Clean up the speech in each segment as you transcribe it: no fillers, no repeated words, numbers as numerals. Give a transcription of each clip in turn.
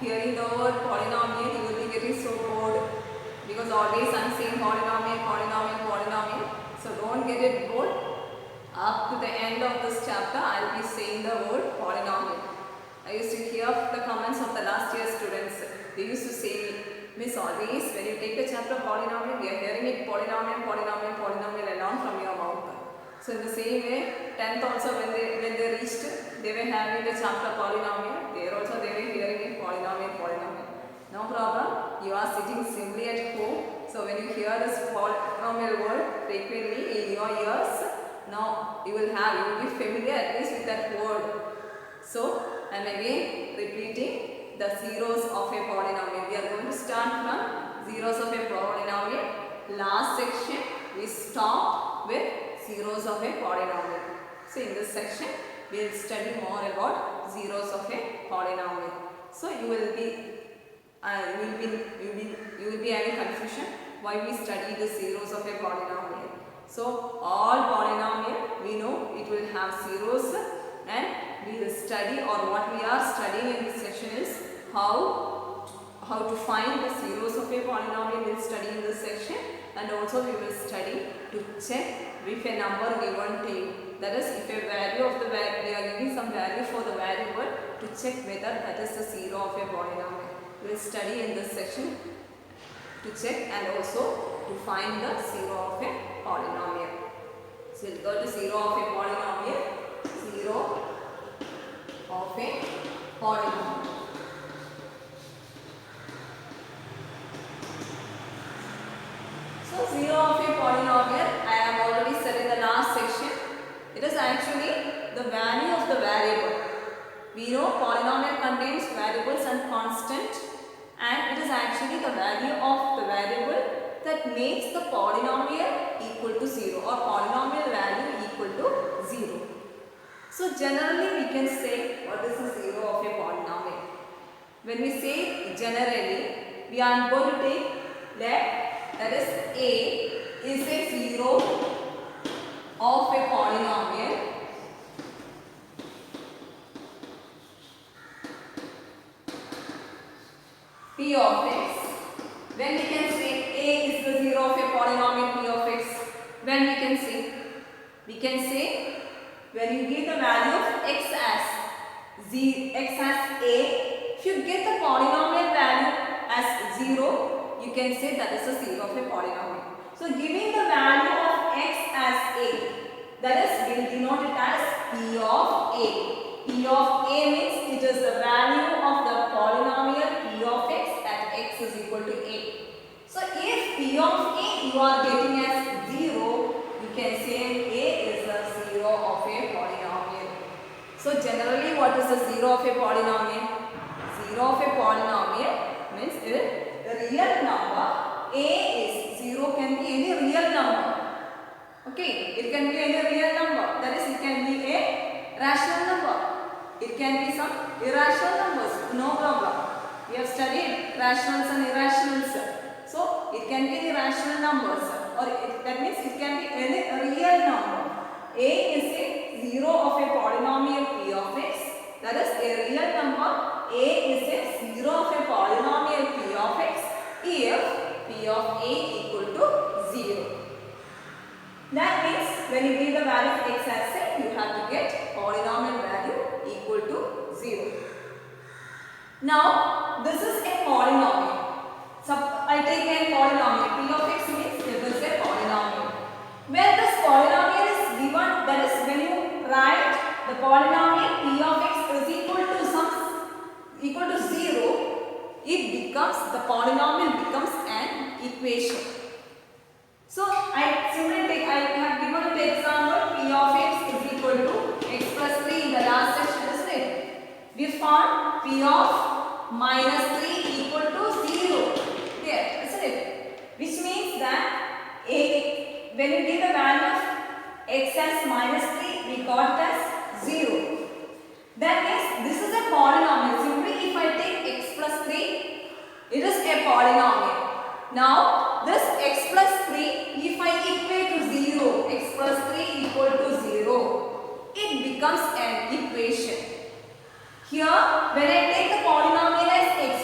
hearing the word polynomial, you will be getting so bored because always I am saying polynomial, polynomial, polynomial. So don't get it bored. Up to the end of this chapter, I will be saying the word polynomial. I used to hear the comments of the last year students. They used to say me, Miss, always when you take the chapter polynomial, we are hearing it polynomial, polynomial, polynomial along from your mouth. So in the same way, 10th also when they reached, they were having the chapter polynomial. There also they were hearing it polynomial, polynomial. No problem. You are sitting simply at home. So when you hear this polynomial word frequently in your ears, now you will be familiar at least with that word. So I am again repeating the zeros of a polynomial. We are going to start from zeros of a polynomial. Last section we stopped with zeros of a polynomial. So in this section we will study more about zeros of a polynomial. So you will be having confusion why we study the zeros of a polynomial. So all polynomial we know it will have zeros, and we will study, or what we are studying in this section is how to find the zeros of a polynomial. We will study in this section, and also we will study to check if a number given to you, that is if a value of the value, we are giving some value for the variable, to check whether that is the zero of a polynomial. We will study in this section to check and also to find the zero of a polynomial. So we will go to zero of a polynomial. Zero of a polynomial. So zero of a polynomial, I have already said in the last section, it is actually the value of the variable. We know polynomial contains variables and constant, and it is actually the value of the variable that makes the polynomial equal to 0, or polynomial value equal to 0. So generally we can say what is the zero of a polynomial. When we say generally, we are going to take that is A is a zero of a polynomial P of x. When we can say A is the zero of a polynomial P of x, when we can say when you give the value of x as A, if you get the polynomial value as 0, you can say that is a zero of a polynomial. So giving the value of x as A, that is, we will denote it as P of A. P of A means it is the value of the polynomial P of x at x is equal to A. So if P of A you are getting as 0, you can say A is a zero of a polynomial. So generally what is the zero of a polynomial? Zero of a polynomial means the real number A is 0 can be any real number. Okay, it can be any real number. That is, it can be a rational number. It can be some irrational numbers. No problem. We have studied rationals and irrationals. So it can be the rational numbers, or that means it can be any real number. A is a zero of a polynomial P of x. That is a real number. A is a zero of a polynomial P of x if P of A equal to 0. That means when you give the value of x as a, you have to get polynomial value equal to 0. Now this is a polynomial. So I take a polynomial. P of x means this is a polynomial. When this polynomial is given, that is when you write the polynomial P of x is equal to 0, the polynomial becomes an equation. So I have given the example P of x is equal to x plus 3 in the last section, isn't it? We found P of minus 3 equal to 0 there, isn't it? Which means that when you give the value of x as minus 3, we got it as 0. That means this is a polynomial. Simply if I take x plus 3, it is a polynomial. Now this x plus 3, if I equate to 0, x plus 3 equal to 0, it becomes an equation. Here when I take the polynomial as x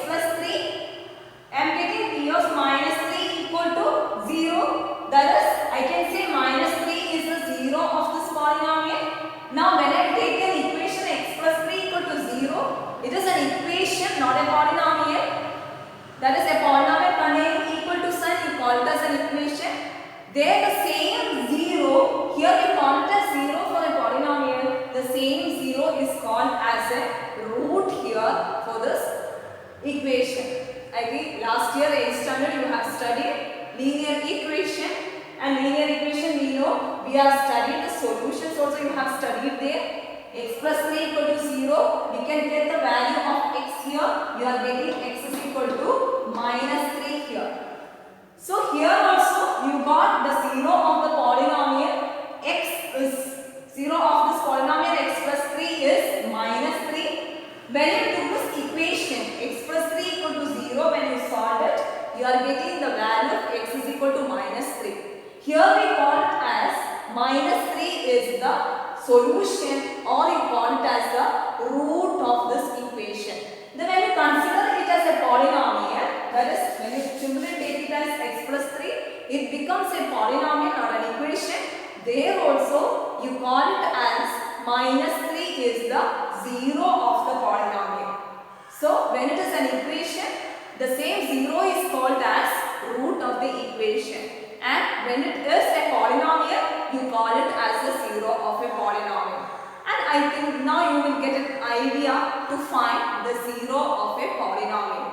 also you have studied there. X plus 3 equal to 0. We can get the value of x here. You are getting x is equal to minus 3 here. So here also you got the 0 of the polynomial x is 0 of this polynomial x plus 3 is minus 3. When you took this equation x plus 3 equal to 0, when you solve it, you are getting the value of x is equal to minus 3. Here we call it as minus 3 is the solution, or you call it as the root of this equation. Then when you consider it as a polynomial, that is when you simply take it as x plus 3, it becomes a polynomial or an equation. There also you call it as minus 3 is the 0 of the polynomial. So when it is an equation, the same 0 is called as root of the equation. And when it is a polynomial, you call it as the 0 of a polynomial. And I think now you will get an idea to find the 0 of a polynomial.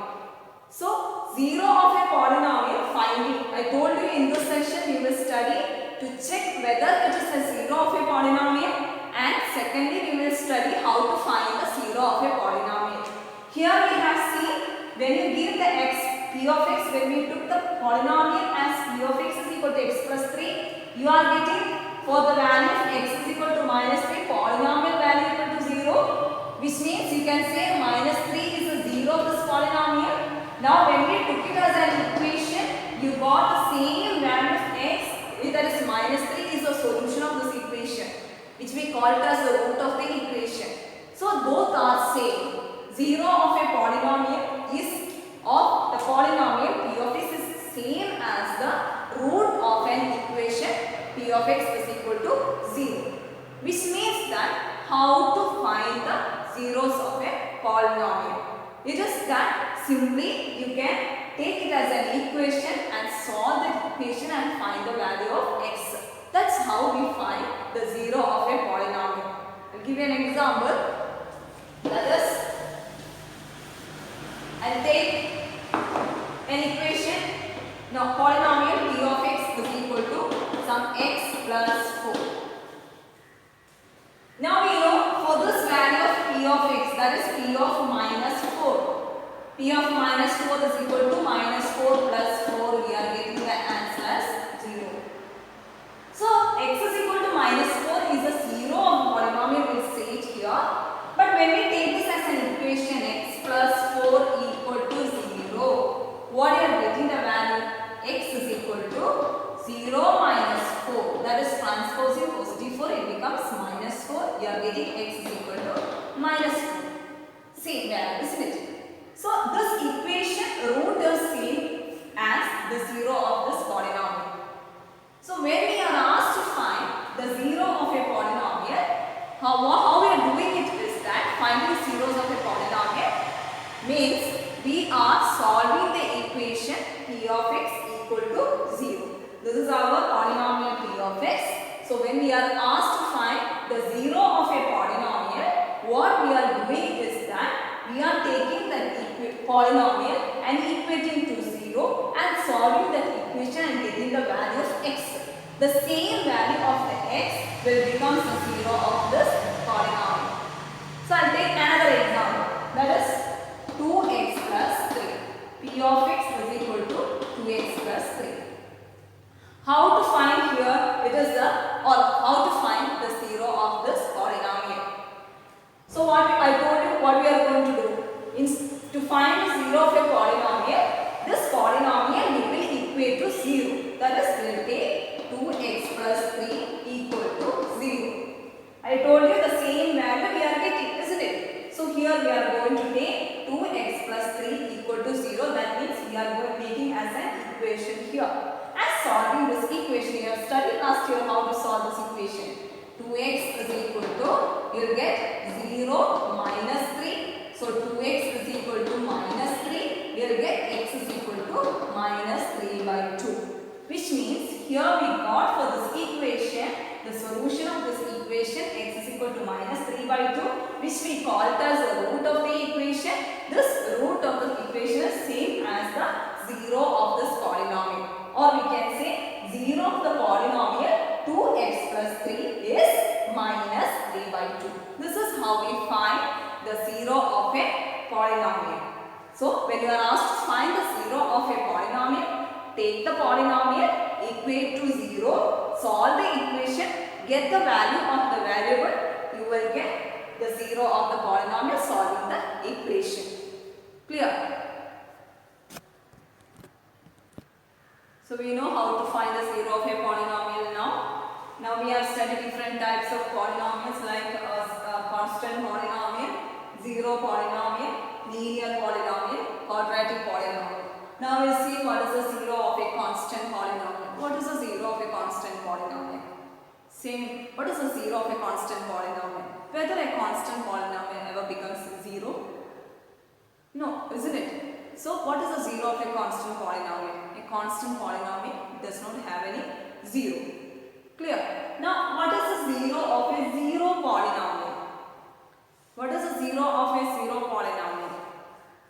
So 0 of a polynomial finding, I told you in this section you will study to check whether it is a 0 of a polynomial, and secondly we will study how to find the 0 of a polynomial. Here we have seen when you give the x, p of x, when we took the polynomial as p of x is equal to x plus 3, you are getting for the value of x is equal to minus 3, polynomial value equal to 0, which means you can say minus 3 is a 0 of this polynomial. Now when we took it as an equation, you got the same value of x, that is minus 3 is the solution of this equation, which we call it as the root of the equation. So both are same. 0 of a polynomial is of the polynomial p of x is same as the root of an equation p of x is equal to 0, which means that how to find the zeros of a polynomial. It is that simply you can take it as an equation and solve the equation and find the value of x. That's how we find the 0 of a polynomial. I'll give you an example. That is, I'll take an equation. Now polynomial p of x is equal to some x plus 4. Now we know for this value of p of x, that is p of minus 4. P of minus 4 is equal to minus 4 plus 4. We are getting the answer as 0. So x is equal to minus 4 is a 0 of polynomial, we'll say it here. But when we take this as an equation, x plus 4 equal to 0, what you are getting the value? X is equal to 0 minus 4. That is transposing positive 4, it becomes minus 4. You are getting x is equal to minus 4. Same value, isn't it? So this equation root is same as the 0 of this polynomial. So when we are asked to find the 0 of a polynomial, how we are doing it is that finding zeros of a polynomial means we are solving the equation p of x equal to 0. This is our polynomial p of x. So when we are asked to find the 0 of a polynomial, what we are doing is that we are taking the polynomial and equating to 0 and solving that equation and getting the value of x. The same value of the x will become the 0 of this polynomial. So I'll take another example, that is 2x plus 3. P of x is equal to 2x plus 3. How to find here, it is the, or how to find the 0 of this polynomial. So what I told you, what we are going to do, to find the 0 of a polynomial, this polynomial we will equate to 0. That is, we will take 2x plus 3 equal to 0. I told you the same value we are getting, isn't it? So here we are going to take 2x plus 3 equal to 0. That means we are going making as an equation here. As solving this equation, you have studied last year how to solve this equation. 2x is equal to, you will get 0 minus 3. So 2x is equal to minus 3. We will get x is equal to minus 3 by 2. Which means here we got for this equation, the solution of this equation x is equal to minus 3 by 2, which we call it as the root of the equation. This root of the equation is same as the 0 of this polynomial. Or we can say 0 of the polynomial 2x plus 3 is minus by 2. This is how we find the zero of a polynomial. So when you are asked to find the zero of a polynomial, take the polynomial, equate to 0, solve the equation, get the value of the variable, you will get the zero of the polynomial solving the equation. Clear? So we know how to find the zero of a polynomial now. Now we have studied different types of polynomials like constant polynomial, zero polynomial, linear polynomial, quadratic polynomial. Now we will see what is the zero of a constant polynomial. What is the zero of a constant polynomial? Same. What is the zero of a constant polynomial? Whether a constant polynomial ever becomes zero? No, isn't it? So what is the zero of a constant polynomial? A constant polynomial does not have any zero. Clear? Now what is the zero of a zero polynomial? What is the zero of a zero polynomial?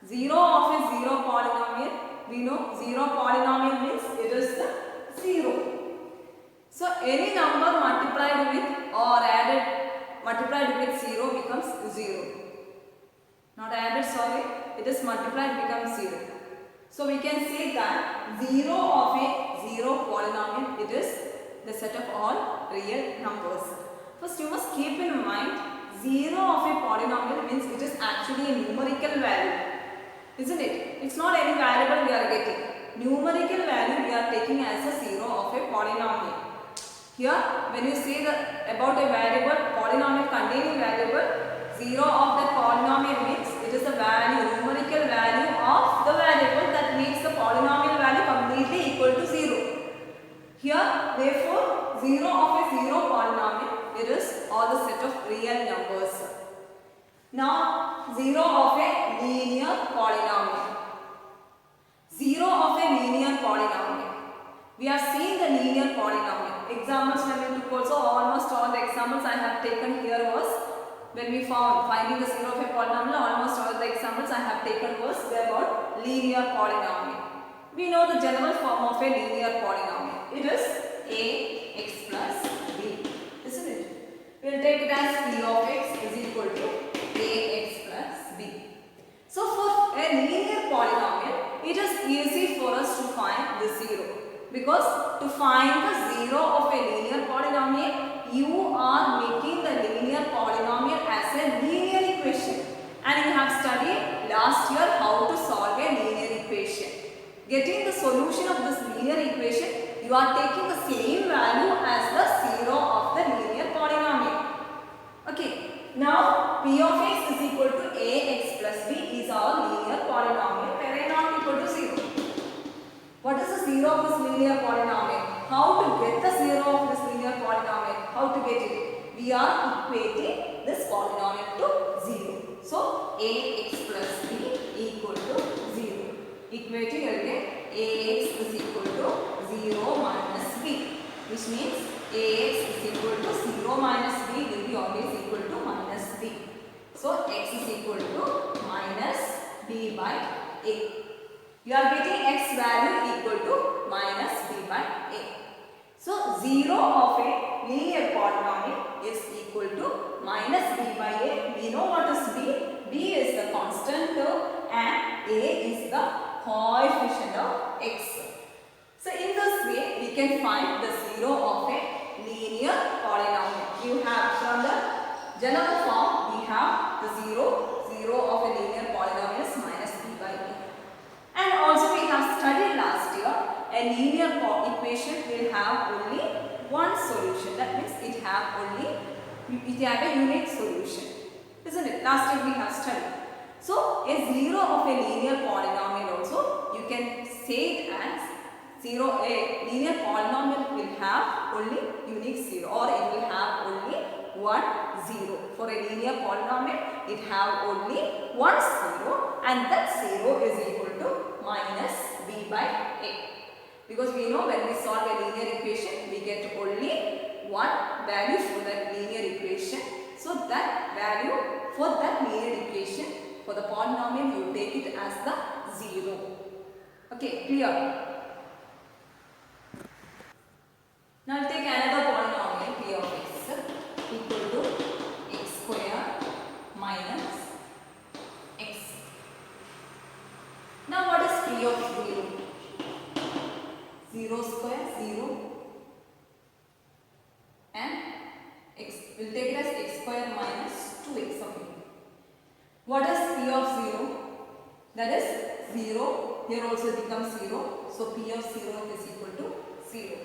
Zero of a zero polynomial, we know zero polynomial means it is the zero. So any number multiplied with or multiplied with 0 becomes 0. Not added, sorry, it is multiplied becomes 0. So we can say that 0 of a 0 polynomial, it is the set of all real numbers. First you must keep in mind 0 of a polynomial means it is actually a numerical value. Isn't it? It's not any variable we are getting. Numerical value we are taking as a 0 of a polynomial. Here, when you say about a variable, polynomial containing variable, 0 of that polynomial means it is the value, numerical value of the variable that makes the polynomial value completely equal to 0. Here, therefore, 0 of a 0 polynomial, it is all the set of real numbers. Now, 0 of a linear polynomial. 0 of a linear polynomial. We have seen the linear polynomial. Examples when we took also, almost all the examples I have taken here was when we found finding the zero of a polynomial, almost all the examples I have taken was about linear polynomial. We know the general form of a linear polynomial. It is ax plus b, isn't it? We will take it as p of x is equal to ax plus b. So for a linear polynomial, it is easy for us to find the zero. Because to find the zero of a linear polynomial, you are making the linear polynomial as a linear equation. And you have studied last year how to solve a linear equation. Getting the solution of this linear equation, you are taking the same value as the zero of the linear polynomial. Okay. Now, p of x is equal to ax plus b is our linear polynomial where a not equal to 0. What is the zero of this linear polynomial? How to get the zero of this linear polynomial? How to get it? We are equating this polynomial to 0. So, ax plus b equal to 0. Equating again, ax is equal to 0 minus b. Which means ax is equal to 0 minus b will be always equal to minus b. So, x is equal to minus b by a. You are getting x value equal to minus b by a. So, 0 of a linear polynomial is equal to minus b by a. We know what is b. B is the constant term and a is the coefficient of x. So, in this way, we can find the 0 of a linear polynomial. You have from the general form, we have the 0 of a linear polynomial is minus b by a. And also we have studied last year, a linear equation will have only one solution. That means it have a unique solution. Isn't it? Last year we have studied. So, a 0 of a linear polynomial also, you can say it as a linear polynomial will have only unique 0 or it will have only one 0. For a linear polynomial, it have only one 0 and that 0 is equal to minus b by a. Because we know when we solve a linear equation, we get only one value for that linear equation. So that value for that linear equation, for the polynomial, you take it as the 0. Okay, clear? Now take another polynomial p of x equal to x here also it becomes 0. So P of 0 is equal to 0.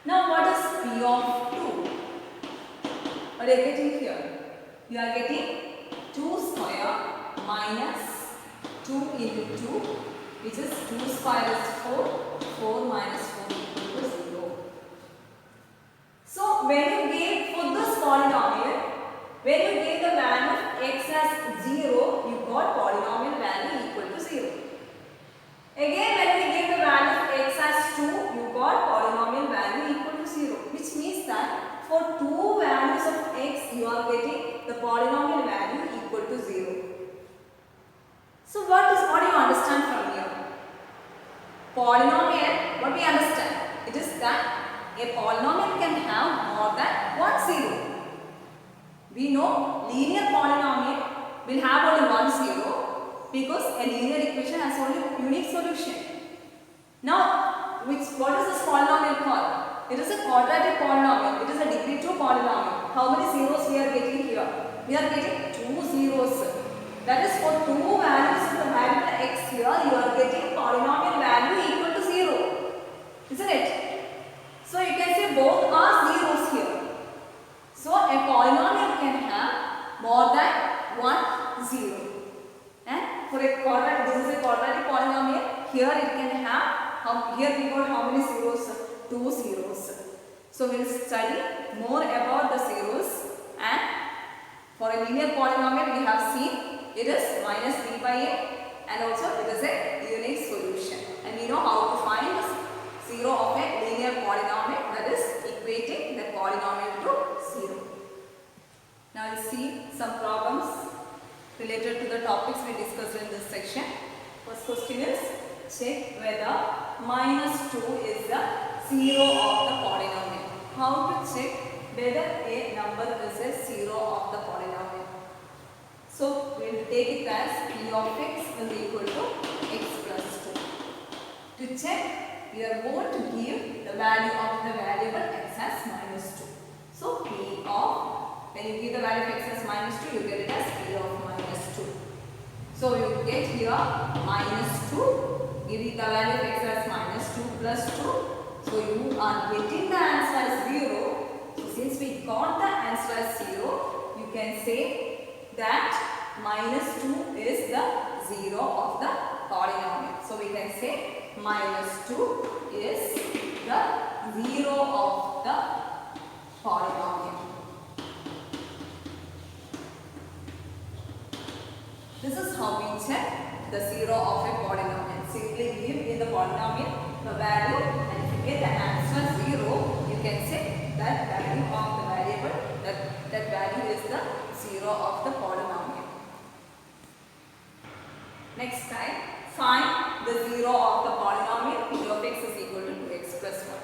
Now what is P of 2? What are you getting here? You are getting 2 square minus 2 into 2, which is 2 square is 4, 4 minus 4 equal to 0. So when you gave for this polynomial, when you gave the value of x as 0, you got polynomial value equal to 0. Again, when we give the value of x as 2, you got polynomial value equal to 0, which means that for two values of x, you are getting the polynomial value equal to 0. So what do you understand from here? Polynomial, what we understand? It is that a polynomial can have more than one 0. We know linear polynomial will have only one 0 because a linear equation has only unique solution. Now, what is this polynomial called? It is a quadratic polynomial. It is a degree 2 polynomial. How many zeros we are getting here? We are getting 2 zeros. That is for two values of the variable x here, you are getting polynomial value equal to 0. Isn't it? So you can say both are zeros here. So a polynomial can have more than one 0. And for a quadratic, this is a quadratic polynomial. Here it can have, here we got how many zeros? 2 zeros. So we will study more about the zeros, and for a linear polynomial we have seen it is minus b by a, and also it is a unique solution. And we know how to find the 0 of a linear polynomial, that is equating the polynomial to 0. Now we'll see some problems related to the topics we discussed in this section. First question is, check whether minus 2 is the 0 of the polynomial. How to check whether a number is a 0 of the polynomial? So we will take it as P of x is equal to x plus 2. To check, we are going to give the value of the variable x as minus 2. So P of, when you give the value of x as minus 2, you get it as P of minus 2. So you get here minus 2, giving the value of x as minus 2 plus 2. So you are getting the answer as 0. So since we got the answer as 0, you can say that minus 2 is the 0 of the polynomial. So we can say minus 2 is the 0 of the polynomial. This is how we check the 0 of a polynomial. Simply give in the polynomial the value, and if you get the answer 0, you can say that value of the variable, that value is the 0 of the polynomial. Next time, find the 0 of the polynomial P of x is equal to 2x plus 1.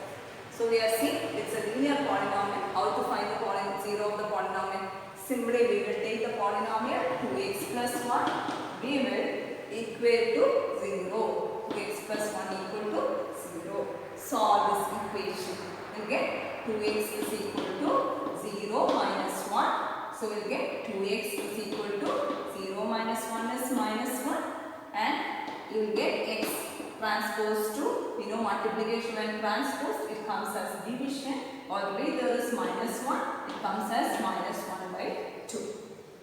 So we are seeing it's a linear polynomial. How to find the 0 of the polynomial? Simply we will take the polynomial 2x plus 1. We will equate to 0. 2x plus 1 equal to 0. Solve this equation. We will get 2x is equal to 0 minus 1. So we will get 2x is equal to 0 minus 1 is minus 1, and you will get x transpose to, we know multiplication when transposed, it comes as division. Already there is minus 1, it comes as minus 1 by 2.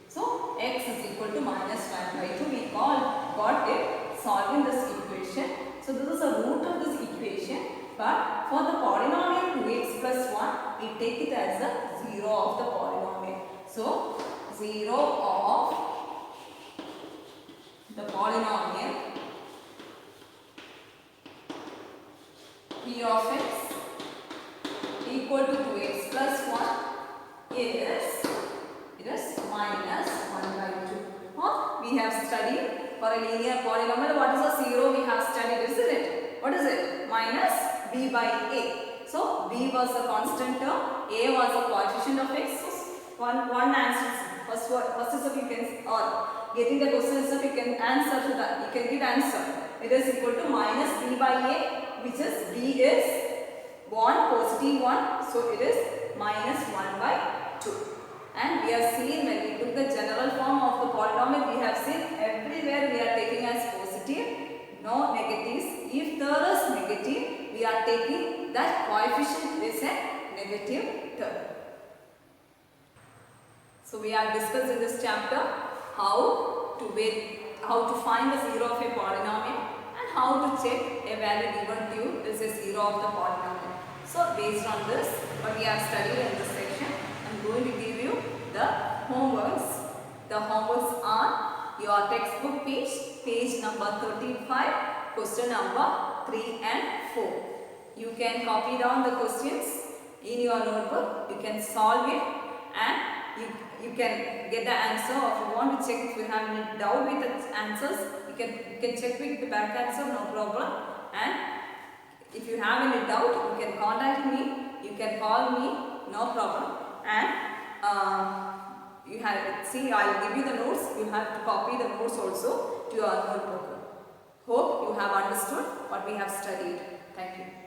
So x is equal to minus 1 by 2. We got it solving this equation. So this is a root of this equation, but for the polynomial 2x plus 1, we take it as a 0 of the polynomial. So 0 of the polynomial P of x equal to 2x plus 1 is minus 1 by 2. We have studied for a linear polynomial, what is a 0 we have studied, isn't it? What is it? Minus b by a. So b was a constant term, a was a coefficient of x. So one answer. First is if you can, or getting the question is if you can answer to that, you can give answer. It is equal to minus b by a, which is b is 1, positive 1, so it is minus 1 by 2. And we have seen when we took the general form of the polynomial, we have seen everywhere we are taking as positive. no negatives. If there is negative, we are taking that coefficient is a negative term. So we have discussed in this chapter how to find the zero of a polynomial and how to check a value given to you is a zero of the polynomial. So based on this, what we have studied in this section, I am going to give you the homeworks. The homeworks are your textbook page number 35, question number 3 and 4. You can copy down the questions in your notebook. You can solve it and you can get the answer, or if you want to check if you have any doubt with the answers, you can check with the back answer, no problem. And if you have any doubt, you can contact me, you can call me, no problem. And you have, see, I will give you the notes, you have to copy the notes also to your notebook. Hope you have understood what we have studied. Thank you.